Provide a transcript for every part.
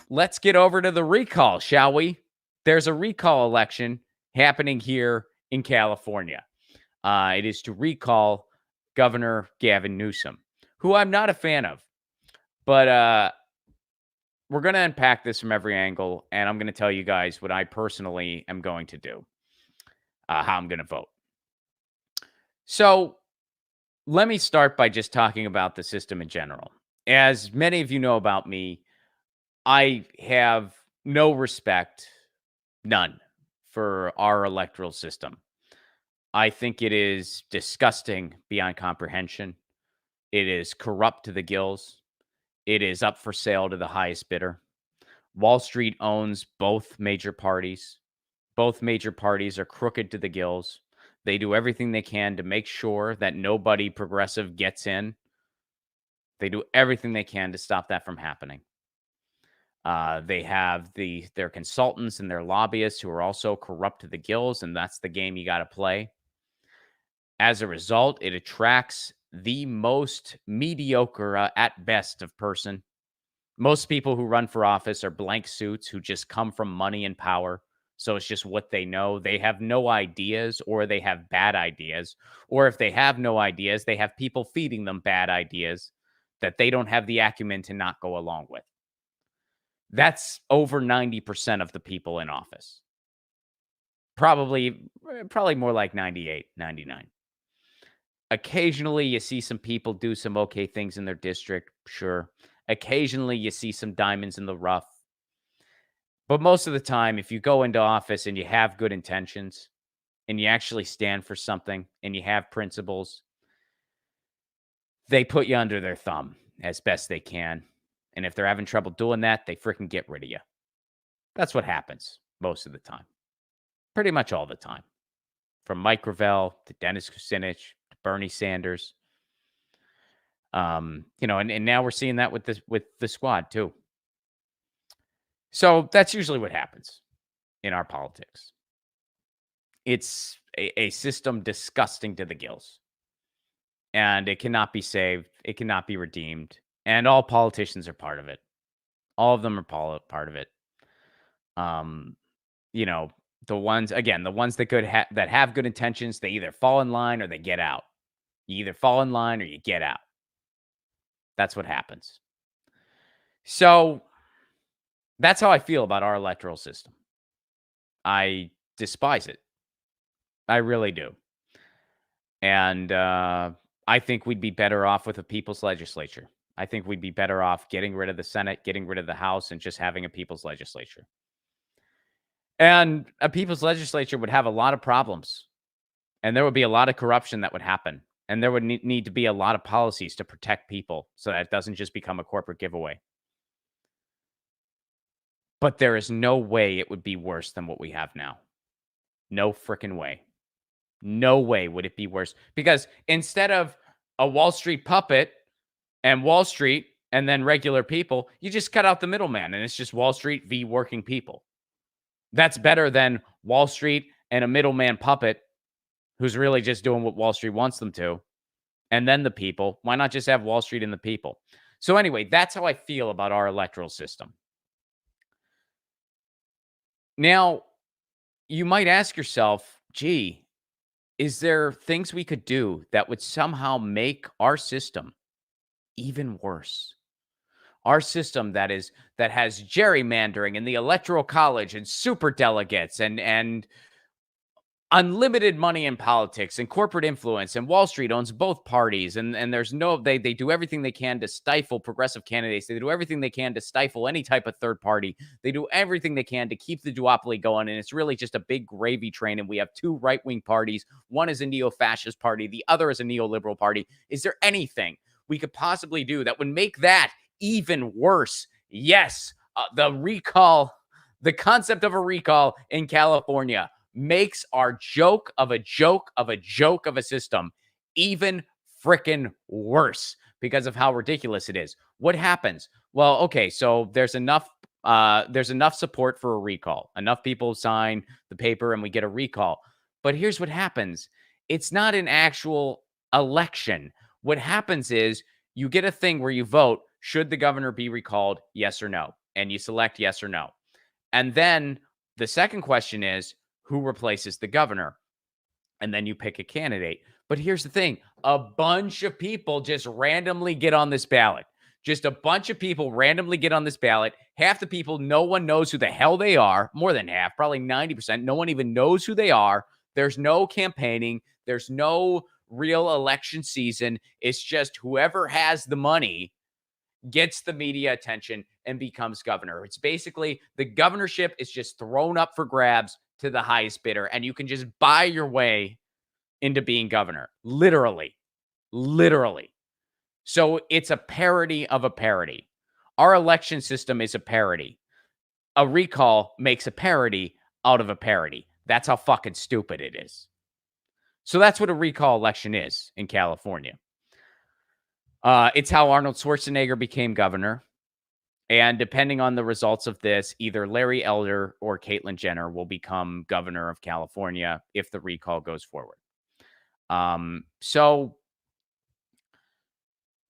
let's get over to the recall, shall we? There's a recall election happening here in California. It is to recall Governor Gavin Newsom, who I'm not a fan of. But we're going to unpack this from every angle, and I'm going to tell you guys what I personally am going to do, how I'm going to vote. So let me start by just talking about the system in general. As many of you know about me, I have no respect, none, for our electoral system. I think it is disgusting beyond comprehension. It is corrupt to the gills. It is up for sale to the highest bidder. Wall Street owns both major parties. Both major parties are crooked to the gills. They do everything they can to make sure that nobody progressive gets in. They do everything they can to stop that from happening. They have their consultants and their lobbyists who are also corrupt to the gills, and that's the game you got to play. As a result, it attracts the most mediocre, at best, of person. Most people who run for office are blank suits who just come from money and power. So it's just what they know. They have no ideas, or they have bad ideas. Or if they have no ideas, they have people feeding them bad ideas that they don't have the acumen to not go along with. That's over 90% of the people in office. Probably more like 98, 99. Occasionally, you see some people do some okay things in their district, sure. Occasionally, you see some diamonds in the rough. But most of the time, if you go into office and you have good intentions and you actually stand for something and you have principles, they put you under their thumb as best they can. And if they're having trouble doing that, they freaking get rid of you. That's what happens most of the time. Pretty much all the time. From Mike Gravel to Dennis Kucinich to Bernie Sanders. And now we're seeing that with the squad too. So that's usually what happens in our politics. It's a system disgusting to the gills. And it cannot be saved. It cannot be redeemed. And all politicians are part of it. All of them are part of it. The ones that have good intentions, they either fall in line or they get out. You either fall in line or you get out. That's what happens. So that's how I feel about our electoral system. I despise it. I really do. And I think we'd be better off with a people's legislature. I think we'd be better off getting rid of the Senate, getting rid of the House, and just having a people's legislature. And a people's legislature would have a lot of problems. And there would be a lot of corruption that would happen. And there would need to be a lot of policies to protect people so that it doesn't just become a corporate giveaway. But there is no way it would be worse than what we have now. No freaking way. No way would it be worse. Because instead of a Wall Street puppet and Wall Street and then regular people, you just cut out the middleman and it's just Wall Street v. working people. That's better than Wall Street and a middleman puppet who's really just doing what Wall Street wants them to. And then the people. Why not just have Wall Street and the people? So anyway, that's how I feel about our electoral system. Now, you might ask yourself, gee, is there things we could do that would somehow make our system even worse? Our system that has gerrymandering in the electoral college and super delegates and unlimited money in politics and corporate influence, and Wall Street owns both parties, and there's they do everything they can to stifle progressive candidates. They do everything they can to stifle any type of third party. They do everything they can to keep the duopoly going, and it's really just a big gravy train, and we have two right-wing parties. One is a neo-fascist party. The other is a neoliberal party. Is there anything we could possibly do that would make that even worse? Yes, the concept of a recall in California makes our joke of a system even frickin' worse because of how ridiculous it is. What happens? Well, okay, so there's enough support for a recall. Enough people sign the paper and we get a recall. But here's what happens. It's not an actual election. What happens is you get a thing where you vote, should the governor be recalled? Yes or no. and you select yes or no. And then the second question is, who replaces the governor? And then you pick a candidate. But here's the thing, a bunch of people just randomly get on this ballot. Just a bunch of people randomly get on this ballot. Half the people, no one knows who the hell they are. More than half, probably 90%. No one even knows who they are. There's no campaigning. There's no real election season. It's just whoever has the money gets the media attention and becomes governor. It's basically the governorship is just thrown up for grabs to the highest bidder, and you can just buy your way into being governor. Literally. Literally. So it's a parody of a parody. Our election system is a parody. A recall makes a parody out of a parody. That's how fucking stupid it is. So that's what a recall election is in California. It's how Arnold Schwarzenegger became governor. And depending on the results of this, either Larry Elder or Caitlyn Jenner will become governor of California if the recall goes forward. So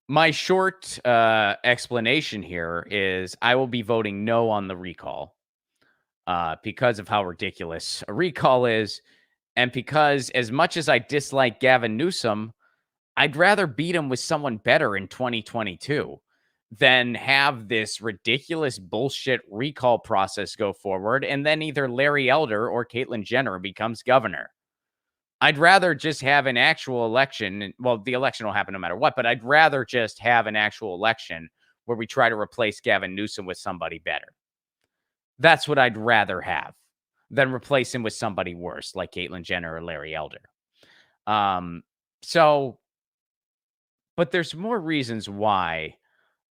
my short explanation here is I will be voting no on the recall because of how ridiculous a recall is. And because as much as I dislike Gavin Newsom, I'd rather beat him with someone better in 2022 than have this ridiculous bullshit recall process go forward. And then either Larry Elder or Caitlyn Jenner becomes governor. I'd rather just have an actual election. Well, the election will happen no matter what, but I'd rather just have an actual election where we try to replace Gavin Newsom with somebody better. That's what I'd rather have than replace him with somebody worse like Caitlyn Jenner or Larry Elder. But there's more reasons why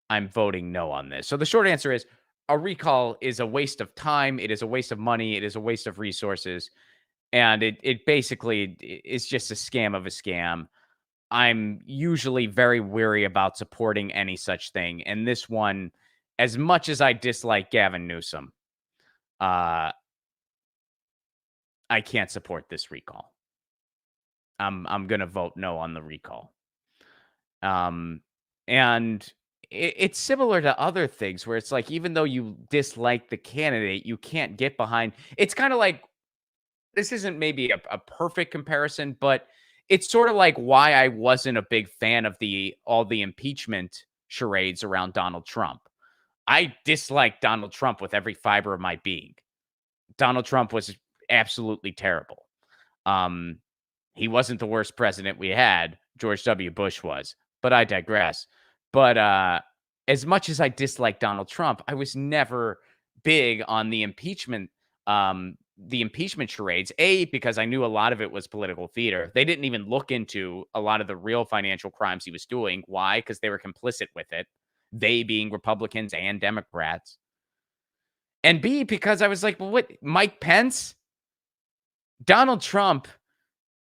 I'm voting no on this. So the short answer is a recall is a waste of time. It is a waste of money. It is a waste of resources. And it basically is just a scam of a scam. I'm usually very weary about supporting any such thing. And this one, as much as I dislike Gavin Newsom, I can't support this recall. I'm gonna vote no on the recall. And it's similar to other things where it's like, even though you dislike the candidate, you can't get behind. It's kind of like, this isn't maybe a perfect comparison, but it's sort of like why I wasn't a big fan of all the impeachment charades around Donald Trump. I dislike Donald Trump with every fiber of my being. Donald Trump was absolutely terrible. He wasn't the worst president we had. George W. Bush was, but I digress. But as much as I dislike Donald Trump, I was never big on the impeachment charades, because I knew a lot of it was political theater. They didn't even look into a lot of the real financial crimes he was doing. Why? Because they were complicit with it. They being Republicans and Democrats. And B, because I was like, well, what? Mike Pence? Donald Trump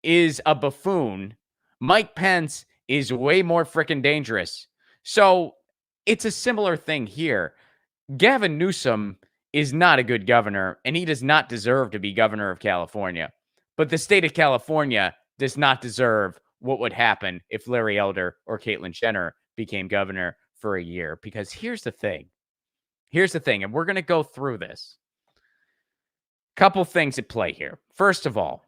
is a buffoon. Mike Pence is way more freaking dangerous. So it's a similar thing here. Gavin Newsom is not a good governor, and he does not deserve to be governor of California. But the state of California does not deserve what would happen if Larry Elder or Caitlyn Jenner became governor for a year. Because here's the thing. And we're going to go through this. Couple things at play here. First of all,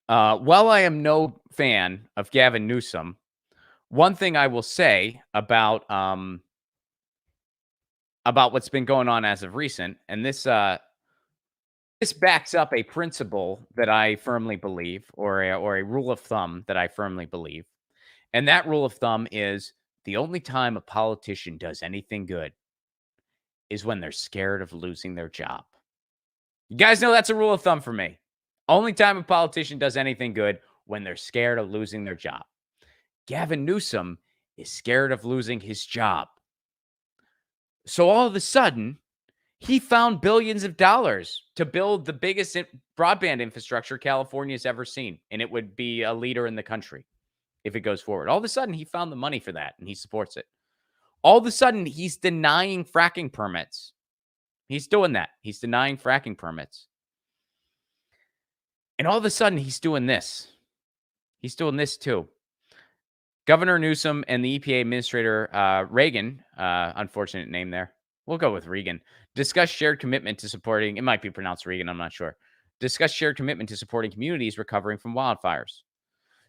while I am no fan of Gavin Newsom, one thing I will say about what's been going on as of recent, and this backs up a principle that I firmly believe, or a rule of thumb that I firmly believe, and that rule of thumb is the only time a politician does anything good is when they're scared of losing their job. You guys know that's a rule of thumb for me. Only time a politician does anything good when they're scared of losing their job. Gavin Newsom is scared of losing his job. So all of a sudden, he found billions of dollars to build the biggest broadband infrastructure California's ever seen. And it would be a leader in the country if it goes forward. All of a sudden, he found the money for that and he supports it. All of a sudden, he's denying fracking permits. He's doing that. He's denying fracking permits. And all of a sudden, he's doing this. He's doing this too. Governor Newsom and the EPA Administrator Reagan, unfortunate name there, We'll go with Regan. Discuss shared commitment to supporting, it might be pronounced Regan, I'm not sure. Discuss shared commitment to supporting communities recovering from wildfires.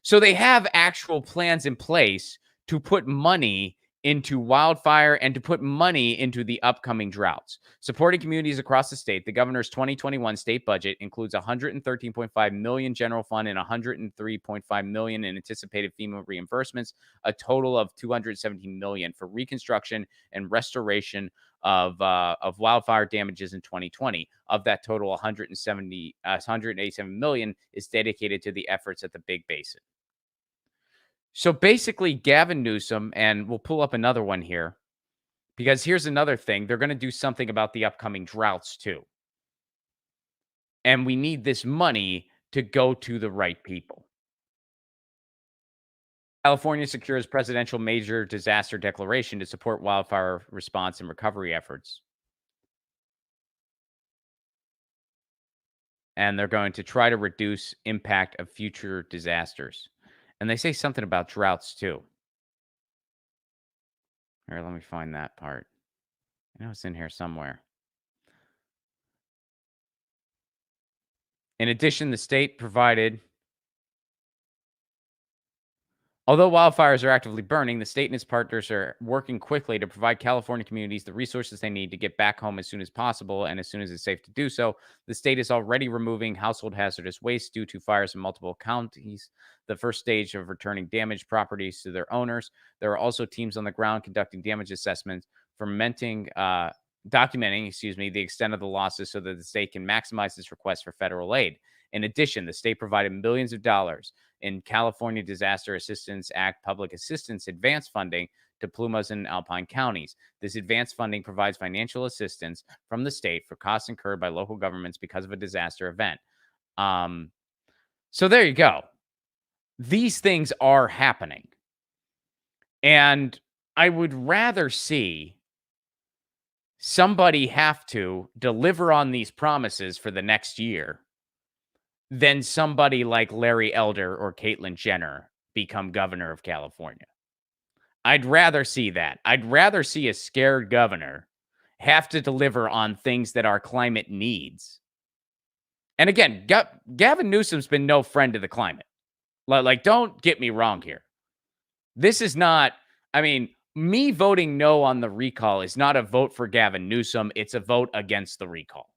So they have actual plans in place to put money into wildfire and to put money into the upcoming droughts. Supporting communities across the state, the governor's 2021 state budget includes 113.5 million general fund and 103.5 million in anticipated FEMA reimbursements, a total of 217 million for reconstruction and restoration of wildfire damages in 2020. Of that total, 187 million is dedicated to the efforts at the Big Basin. So basically, Gavin Newsom, and we'll pull up another one here, because here's another thing. They're going to do something about the upcoming droughts too. And we need this money to go to the right people. California secures presidential major disaster declaration to support wildfire response and recovery efforts. And they're going to try to reduce impact of future disasters. And they say something about droughts too. Here, let me find that part. I know it's in here somewhere. In addition, the state provided, although wildfires are actively burning, the state and its partners are working quickly to provide California communities the resources they need to get back home as soon as possible and as soon as it's safe to do so. The state is already removing household hazardous waste due to fires in multiple counties, the first stage of returning damaged properties to their owners. There are also teams on the ground conducting damage assessments, documenting, the extent of the losses so that the state can maximize its request for federal aid. In addition, the state provided millions of dollars in California Disaster Assistance Act public assistance advance funding to Plumas and Alpine counties. This advance funding provides financial assistance from the state for costs incurred by local governments because of a disaster event. So there you go. These things are happening. And I would rather see somebody have to deliver on these promises for the next year than somebody like Larry Elder or Caitlyn Jenner become governor of California. I'd rather see that. I'd rather see a scared governor have to deliver on things that our climate needs. And again, Gavin Newsom's been no friend to the climate. Like, don't get me wrong here. This is not, me voting no on the recall is not a vote for Gavin Newsom. It's a vote against the recall.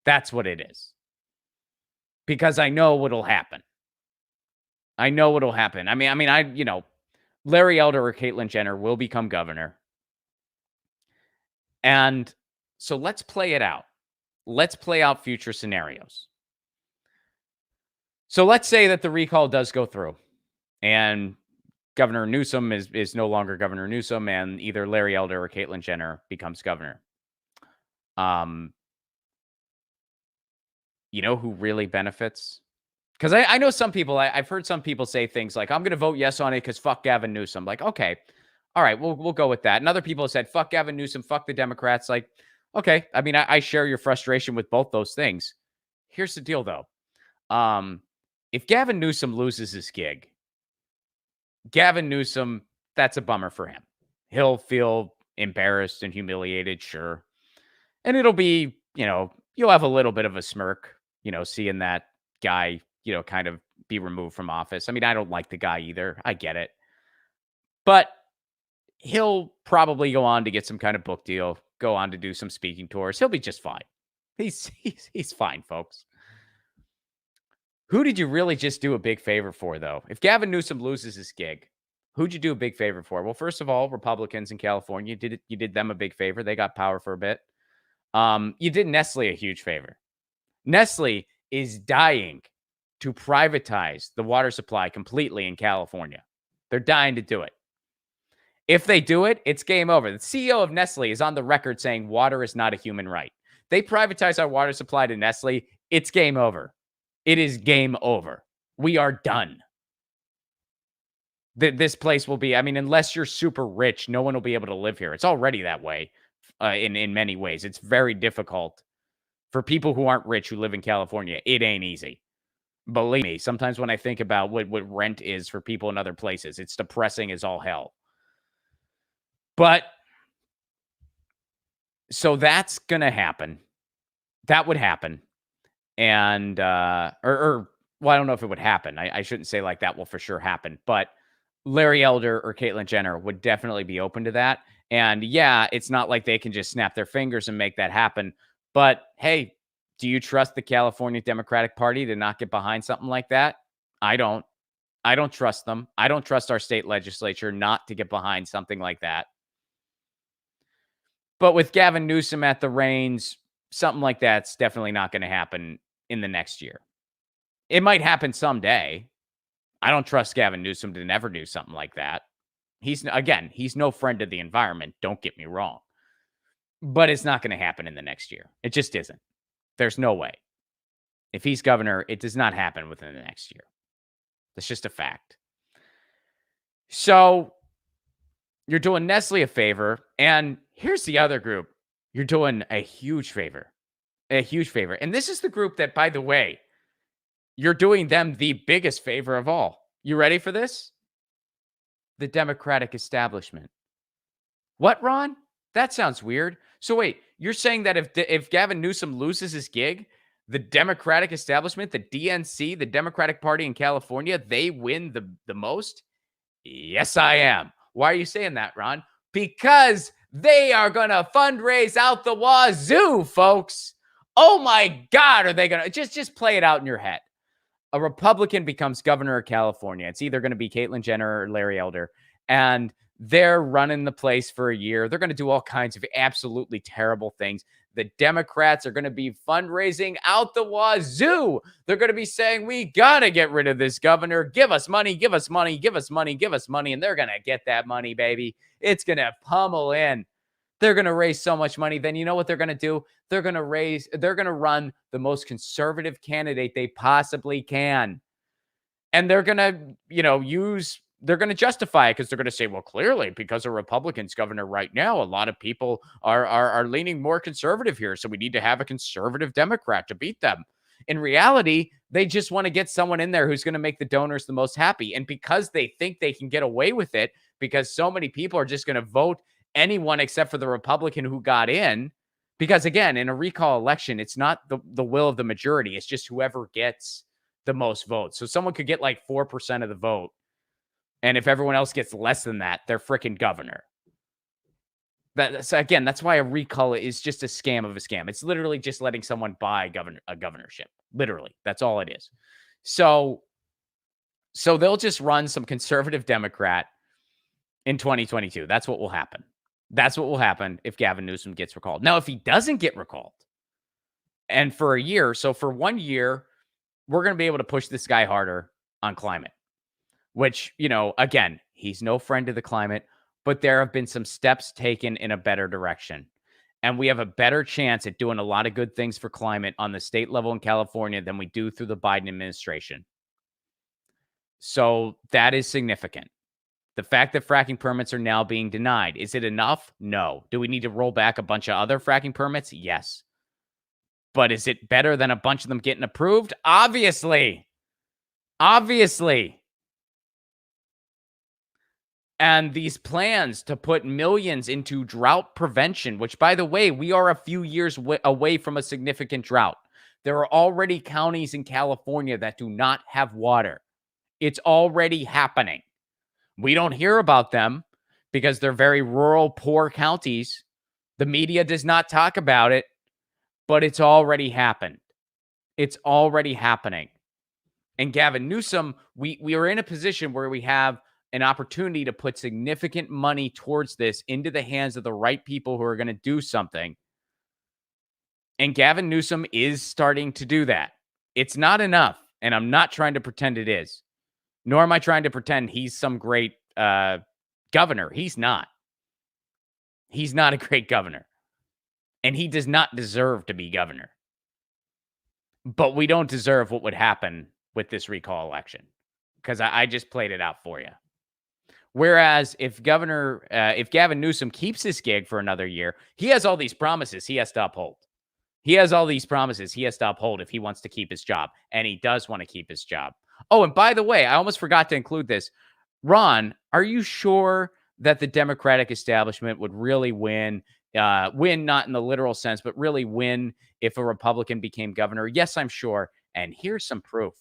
That's what it is. Because I know what'll happen. Larry Elder or Caitlyn Jenner will become governor. And so let's play it out. Let's play out future scenarios. So let's say that the recall does go through and Governor Newsom is no longer Governor Newsom, and either Larry Elder or Caitlyn Jenner becomes governor. You know who really benefits? Because I know some people, I've heard some people say things like, I'm going to vote yes on it because fuck Gavin Newsom. Like, okay, all right, we'll go with that. And other people have said, fuck Gavin Newsom, fuck the Democrats. Like, okay, I share your frustration with both those things. Here's the deal, though. If Gavin Newsom loses his gig, Gavin Newsom, that's a bummer for him. He'll feel embarrassed and humiliated, sure. And it'll be, you'll have a little bit of a smirk, seeing that guy, kind of be removed from office. I don't like the guy either. I get it. But he'll probably go on to get some kind of book deal, go on to do some speaking tours. He'll be just fine. He's fine, folks. Who did you really just do a big favor for, though? If Gavin Newsom loses his gig, who'd you do a big favor for? Well, first of all, Republicans in California, you did them a big favor. They got power for a bit. You did Nestle a huge favor. Nestle is dying to privatize the water supply completely in California. They're dying to do it. If they do it, it's game over. The CEO of Nestle is on the record saying water is not a human right. They privatize our water supply to Nestle, it's game over. It is game over. We are done. This place will be, unless you're super rich, no one will be able to live here. It's already that way in many ways. It's very difficult for people who aren't rich who live in California. It ain't easy. Believe me, sometimes when I think about what rent is for people in other places, it's depressing as all hell. But So that's gonna happen. That would happen. And, well, I don't know if it would happen. I shouldn't say like that will for sure happen, but Larry Elder or Caitlyn Jenner would definitely be open to that. And yeah, it's not like they can just snap their fingers and make that happen. But hey, do you trust the California Democratic Party to not get behind something like that? I don't. I don't trust them. I don't trust our state legislature not to get behind something like that. But with Gavin Newsom at the reins, something like that's definitely not going to happen in the next year. It might happen someday. I don't trust Gavin Newsom to never do something like that. He's no friend of the environment. Don't get me wrong, but it's not going to happen in the next year. It just isn't. There's no way. If he's governor, it does not happen within the next year. That's just a fact. So you're doing Nestle a favor, and here's the other group. You're doing a huge favor. A huge favor. And this is the group that, by the way, you're doing them the biggest favor of all. You ready for this? The Democratic establishment. What, Ron? That sounds weird. So wait, you're saying that if Gavin Newsom loses his gig, the Democratic establishment, the DNC, the Democratic Party in California, they win the most? Yes, I am. Why are you saying that, Ron? Because they are going to fundraise out the wazoo, folks. Oh my God, are they going to just play it out in your head? A Republican becomes governor of California. It's either going to be Caitlyn Jenner or Larry Elder, and they're running the place for a year. They're going to do all kinds of absolutely terrible things. The Democrats are going to be fundraising out the wazoo. They're going to be saying, we got to get rid of this governor. Give us money, give us money, give us money, give us money. And they're going to get that money, baby. It's going to pummel in. They're going to raise so much money. Then you know what they're going to do? They're going to run the most conservative candidate they possibly can. And they're going to, they're going to justify it because they're going to say, well, clearly, because a Republican's governor right now, a lot of people are leaning more conservative here. So we need to have a conservative Democrat to beat them. In reality, they just want to get someone in there who's going to make the donors the most happy. And because they think they can get away with it, because so many people are just going to vote anyone except for the Republican who got in, because again, in a recall election, it's not the will of the majority. It's just whoever gets the most votes. So someone could get like 4% of the vote. And if everyone else gets less than that, they're freaking governor. That's why a recall is just a scam of a scam. It's literally just letting someone buy a governorship. Literally, that's all it is. So they'll just run some conservative Democrat in 2022. That's what will happen. That's what will happen if Gavin Newsom gets recalled. Now, if he doesn't get recalled, and for a year, so for 1 year, we're going to be able to push this guy harder on climate, which, again, he's no friend of the climate, but there have been some steps taken in a better direction. And we have a better chance at doing a lot of good things for climate on the state level in California than we do through the Biden administration. So that is significant. The fact that fracking permits are now being denied, is it enough? No. Do we need to roll back a bunch of other fracking permits? Yes. But is it better than a bunch of them getting approved? Obviously. Obviously. And these plans to put millions into drought prevention, which, by the way, we are a few years away from a significant drought. There are already counties in California that do not have water. It's already happening. We don't hear about them because they're very rural, poor counties. The media does not talk about it, but it's already happened. It's already happening. And Gavin Newsom, we are in a position where we have an opportunity to put significant money towards this into the hands of the right people who are going to do something. And Gavin Newsom is starting to do that. It's not enough, and I'm not trying to pretend it is. Nor am I trying to pretend he's some great governor. He's not. He's not a great governor. And he does not deserve to be governor. But we don't deserve what would happen with this recall election. Because I just played it out for you. Whereas if Gavin Newsom keeps his gig for another year, he has all these promises he has to uphold. He has all these promises he has to uphold if he wants to keep his job. And he does want to keep his job. Oh, and by the way, I almost forgot to include this. Ron, are you sure that the Democratic establishment would really win Win, not in the literal sense, but really win if a Republican became governor. Yes, I'm sure. And here's some proof.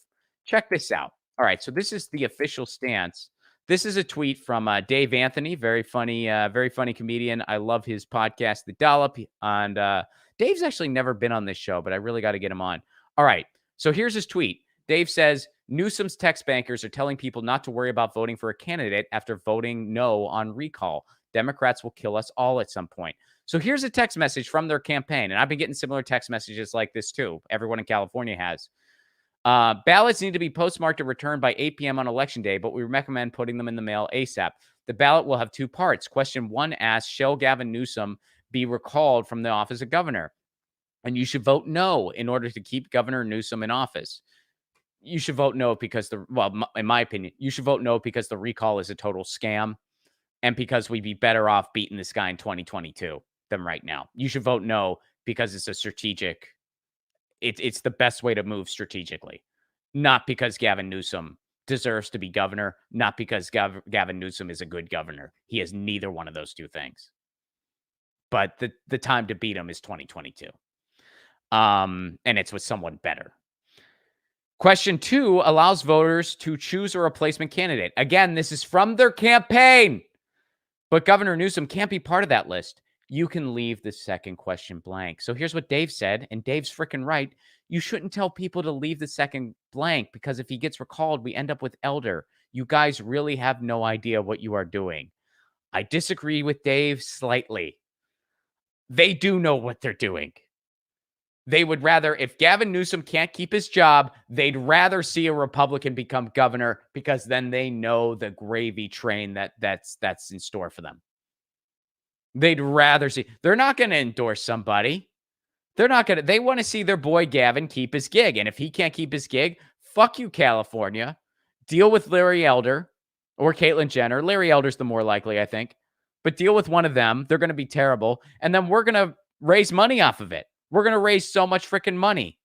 Check this out. All right. So this is the official stance. This is a tweet from Dave Anthony, very funny comedian. I love his podcast, The Dollop. And Dave's actually never been on this show, but I really got to get him on. All right. So here's his tweet. Dave says, Newsom's text bankers are telling people not to worry about voting for a candidate after voting no on recall. Democrats will kill us all at some point. So here's a text message from their campaign. And I've been getting similar text messages like this too. Everyone in California has. Ballots need to be postmarked and returned by 8 p.m. on election day, but we recommend putting them in the mail ASAP. The ballot will have two parts. Question 1 asks, shall Gavin Newsom be recalled from the office of governor? And you should vote no in order to keep Governor Newsom in office. You should vote no because in my opinion, you should vote no because the recall is a total scam and because we'd be better off beating this guy in 2022 than right now. You should vote no because it's a strategic. It's the best way to move strategically, not because Gavin Newsom deserves to be governor, not because Gavin Newsom is a good governor. He is neither one of those two things. But the time to beat him is 2022. And it's with someone better. Question 2 allows voters to choose a replacement candidate. Again, this is from their campaign. But Governor Newsom can't be part of that list. You can leave the second question blank. So here's what Dave said, and Dave's freaking right. You shouldn't tell people to leave the second blank because if he gets recalled, we end up with Elder. You guys really have no idea what you are doing. I disagree with Dave slightly. They do know what they're doing. They would rather, if Gavin Newsom can't keep his job, they'd rather see a Republican become governor because then they know the gravy train that's in store for them. They'd rather see. They're not going to endorse somebody. They want to see their boy Gavin keep his gig. And if he can't keep his gig, fuck you, California. Deal with Larry Elder or Caitlyn Jenner. Larry Elder's the more likely, I think. But deal with one of them. They're going to be terrible. And then we're going to raise money off of it. We're going to raise so much freaking money.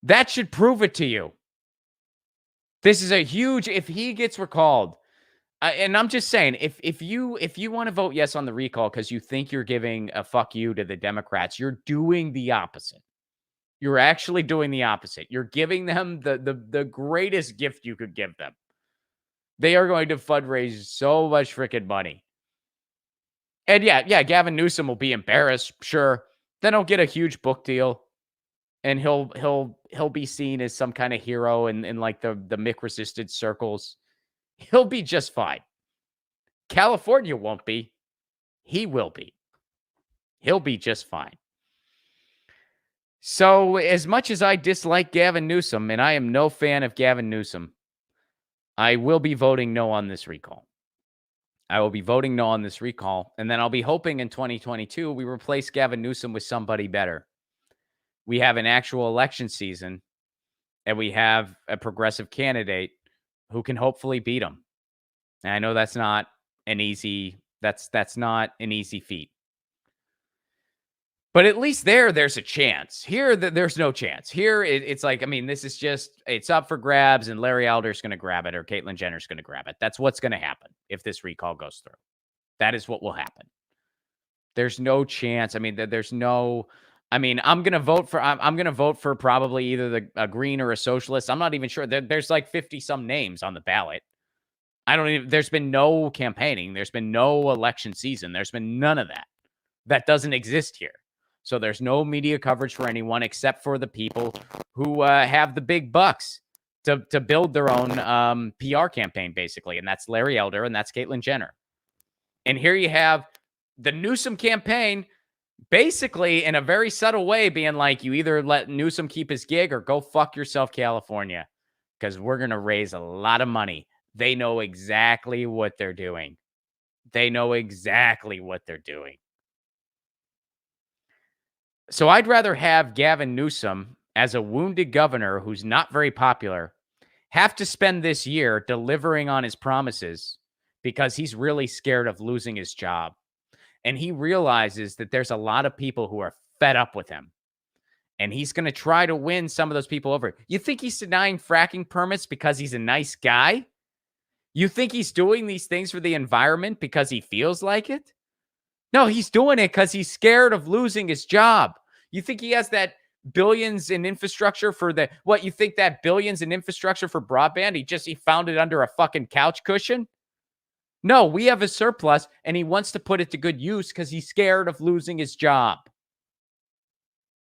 That should prove it to you. This is a huge, if he gets recalled, and I'm just saying, if you want to vote yes on the recall because you think you're giving a fuck you to the Democrats, you're doing the opposite. You're actually doing the opposite. You're giving them the greatest gift you could give them. They are going to fundraise so much freaking money. And yeah, Gavin Newsom will be embarrassed, sure. Then he'll get a huge book deal, and he'll be seen as some kind of hero in like the Mick-resisted circles. He'll be just fine. California won't be. He will be. He'll be just fine. So as much as I dislike Gavin Newsom, and I am no fan of Gavin Newsom, I will be voting no on this recall. I will be voting no on this recall, and then I'll be hoping in 2022 we replace Gavin Newsom with somebody better. We have an actual election season, and we have a progressive candidate who can hopefully beat him. And I know that's not an easy feat. But at least there's a chance. Here, there's no chance. Here, it's like, I mean, this is just, it's up for grabs, and Larry Elder's going to grab it, or Caitlyn Jenner's going to grab it. That's what's going to happen if this recall goes through. That is what will happen. There's no chance. I mean, I'm going to vote for probably either a Green or a Socialist. I'm not even sure. There's like 50 some names on the ballot. There's been no campaigning. There's been no election season. There's been none of that. That doesn't exist here. So there's no media coverage for anyone except for the people who have the big bucks to build their own PR campaign, basically. And that's Larry Elder and that's Caitlyn Jenner. And here you have the Newsom campaign basically in a very subtle way being like, you either let Newsom keep his gig or go fuck yourself, California, because we're going to raise a lot of money. They know exactly what they're doing. So I'd rather have Gavin Newsom as a wounded governor who's not very popular have to spend this year delivering on his promises because he's really scared of losing his job. And he realizes that there's a lot of people who are fed up with him. And he's going to try to win some of those people over. You think he's denying fracking permits because he's a nice guy? You think he's doing these things for the environment because he feels like it? No, he's doing it because he's scared of losing his job. You think he has that billions in infrastructure for the what? You think that billions in infrastructure for broadband? He found it under a fucking couch cushion? No, we have a surplus and he wants to put it to good use because he's scared of losing his job.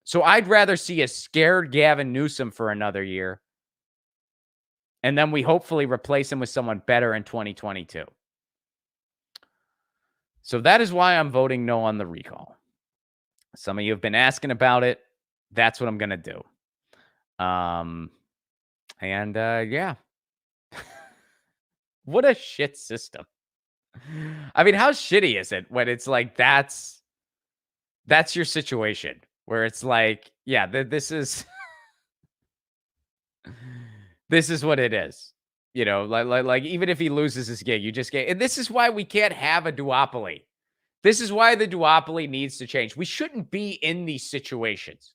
So I'd rather see a scared Gavin Newsom for another year. And then we hopefully replace him with someone better in 2022. So that is why I'm voting no on the recall. Some of you have been asking about it. That's what I'm going to do. Yeah. What a shit system. I mean, how shitty is it when it's like that's your situation where it's like, yeah, this is this is what it is. You know, like even if he loses his gig, you just get, and this is why we can't have a duopoly. This is why the duopoly needs to change. We shouldn't be in these situations.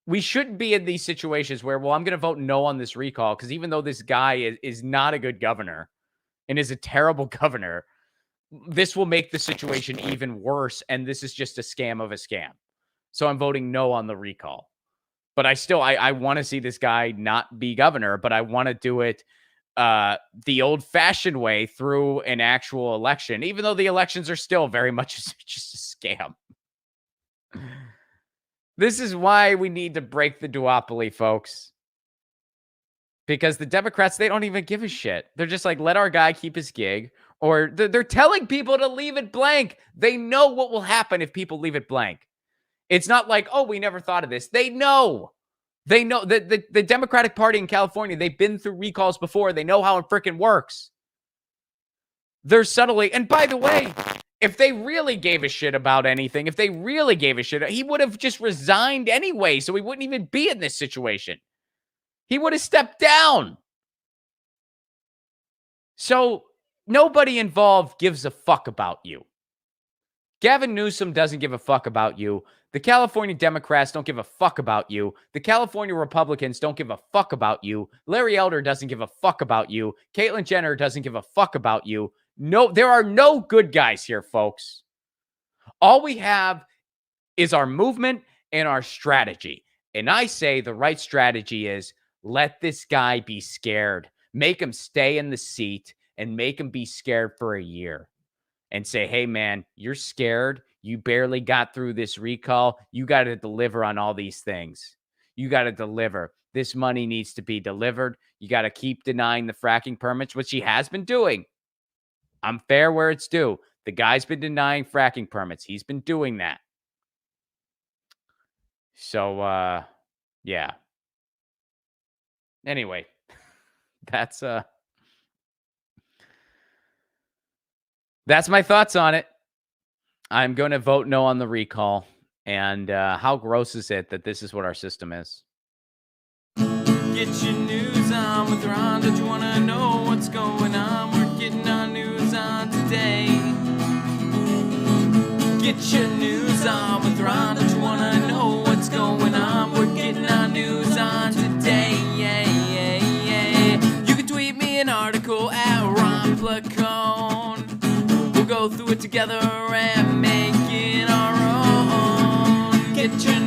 We shouldn't be in these situations where, well, I'm going to vote no on this recall because even though this guy is not a good governor and is a terrible governor, this will make the situation even worse. And this is just a scam of a scam. So I'm voting no on the recall. But I want to see this guy not be governor, but I want to do it the old-fashioned way through an actual election, even though the elections are still very much just a scam. This is why we need to break the duopoly, folks. Because the Democrats, they don't even give a shit. They're just like, let our guy keep his gig. Or they're telling people to leave it blank. They know what will happen if people leave it blank. It's not like, oh, we never thought of this. They know. They know that the Democratic Party in California, they've been through recalls before. They know how it freaking works. They're subtly, and by the way, if they really gave a shit about anything, if they really gave a shit, he would have just resigned anyway, so he wouldn't even be in this situation. He would have stepped down. So nobody involved gives a fuck about you. Gavin Newsom doesn't give a fuck about you. The California Democrats don't give a fuck about you. The California Republicans don't give a fuck about you. Larry Elder doesn't give a fuck about you. Caitlyn Jenner doesn't give a fuck about you. No, there are no good guys here, folks. All we have is our movement and our strategy. And I say the right strategy is let this guy be scared. Make him stay in the seat and make him be scared for a year. And say, hey, man, you're scared. You barely got through this recall. You got to deliver on all these things. You got to deliver. This money needs to be delivered. You got to keep denying the fracking permits, which he has been doing. I'm fair where it's due. The guy's been denying fracking permits. He's been doing that. So, yeah. Anyway, that's my thoughts on it. I'm going to vote no on the recall. And how gross is it that this is what our system is? Get your news on with Ron. Don't you want to know what's going on? We're getting our news on today. Get your news on with Ron. Don't you want to know what's going on? We're getting our news on today. Yeah, yeah, yeah. You can tweet me an article at Ron Placone. We'll go through it together and make it our own. Get your